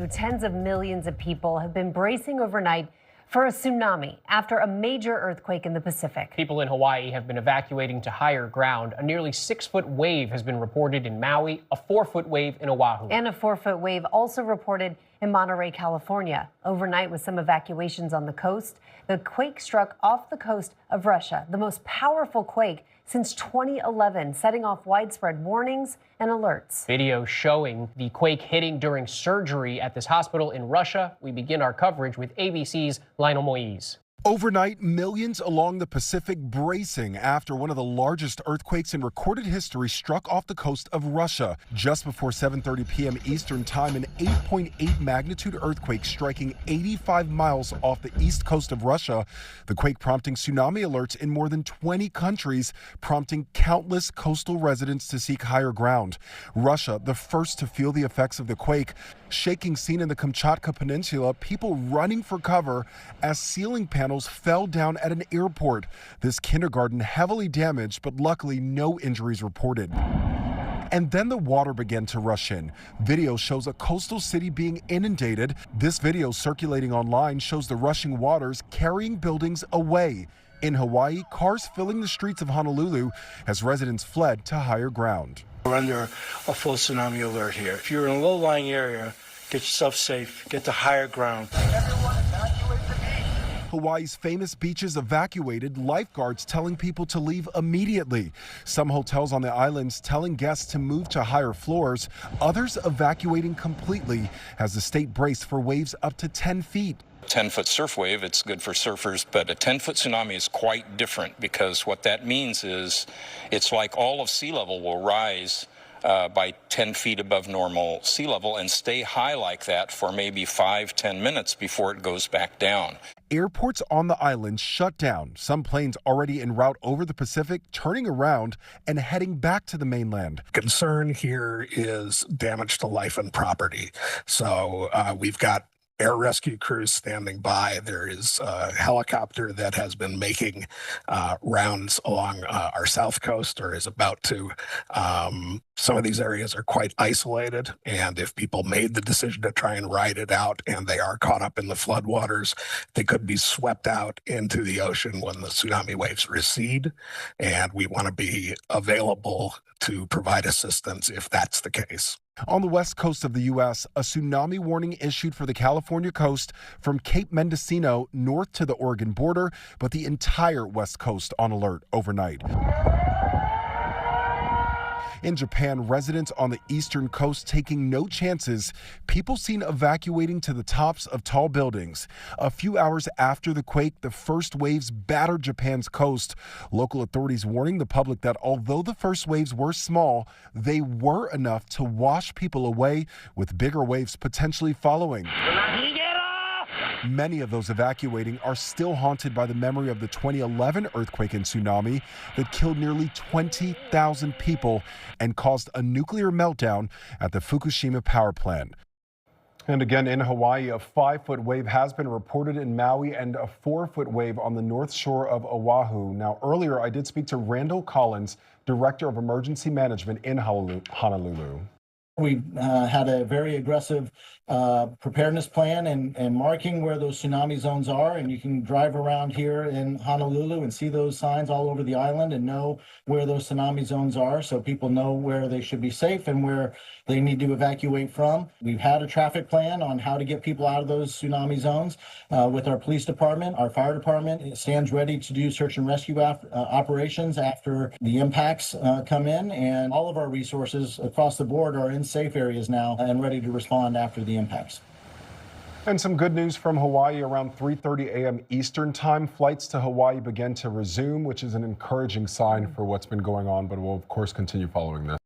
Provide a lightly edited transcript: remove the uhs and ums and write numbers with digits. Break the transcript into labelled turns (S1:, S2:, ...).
S1: Tens of millions of people have been bracing overnight for a tsunami after a major earthquake in the Pacific.
S2: People in Hawaii have been evacuating to higher ground. A nearly 6-foot wave has been reported in Maui, a 4-foot wave in Oahu.
S1: And a 4-foot wave also reported in Monterey, California. Overnight, with some evacuations on the coast, the quake struck off the coast of Russia, the most powerful quake since 2011, setting off widespread warnings and alerts.
S2: Video showing the quake hitting during surgery at this hospital in Russia. We begin our coverage with ABC's Lionel Moise.
S3: Overnight, millions along the Pacific bracing after one of the largest earthquakes in recorded history struck off the coast of Russia. Just before 7:30 p.m. Eastern Time, an 8.8 magnitude earthquake striking 85 miles off the east coast of Russia. The quake prompting tsunami alerts in more than 20 countries, prompting countless coastal residents to seek higher ground. Russia, the first to feel the effects of the quake. Shaking scene in the Kamchatka Peninsula, people running for cover as ceiling panels fell down at an airport. This kindergarten heavily damaged, but luckily no injuries reported. And then the water began to rush in. Video shows a coastal city being inundated. This video circulating online shows the rushing waters carrying buildings away. In Hawaii, cars filling the streets of Honolulu as residents fled to higher ground.
S4: We're under a full tsunami alert here. If you're in a low-lying area, get yourself safe, get to higher ground.
S3: Hawaii's famous beaches evacuated, lifeguards telling people to leave immediately. Some hotels on the islands telling guests to move to higher floors, others evacuating completely as the state braced for waves up to 10 feet.
S5: 10-foot surf wave, it's good for surfers, but a 10-foot tsunami is quite different because what that means is it's like all of sea level will rise by 10 feet above normal sea level and stay high like that for maybe 5-10 minutes before it goes back down.
S3: Airports on the island shut down. Some planes already en route over the Pacific turning around and heading back to the mainland.
S6: Concern here is damage to life and property. So we've got air rescue crews standing by. There is a helicopter that has been making rounds along our south coast or is about to. Some of these areas are quite isolated, and if people made the decision to try and ride it out and they are caught up in the floodwaters, they could be swept out into the ocean when the tsunami waves recede, and we want to be available to provide assistance if that's the case.
S3: On the west coast of the U.S., a tsunami warning issued for the California coast from Cape Mendocino north to the Oregon border, but the entire west coast on alert overnight. In Japan, residents on the eastern coast taking no chances, people seen evacuating to the tops of tall buildings. A few hours after the quake, the first waves battered Japan's coast. Local authorities warning the public that although the first waves were small, they were enough to wash people away, with bigger waves potentially following. Many of those evacuating are still haunted by the memory of the 2011 earthquake and tsunami that killed nearly 20,000 people and caused a nuclear meltdown at the Fukushima power plant. And again in Hawaii, a 5-foot wave has been reported in Maui and a 4-foot wave on the north shore of Oahu. Now, earlier I did speak to Randall Collins, Director of Emergency Management in Honolulu.
S7: We had a very aggressive preparedness plan and marking where those tsunami zones are. And you can drive around here in Honolulu and see those signs all over the island and know where those tsunami zones are, so people know where they should be safe and where they need to evacuate from. We've had a traffic plan on how to get people out of those tsunami zones with our police department. Our fire department, it stands ready to do search and rescue operations after the impacts come in. And all of our resources across the board are in safe areas now and ready to respond after the impacts.
S3: And some good news from Hawaii. Around 3:30 a.m. Eastern Time, flights to Hawaii began to resume, which is an encouraging sign for what's been going on, but we'll of course continue following this.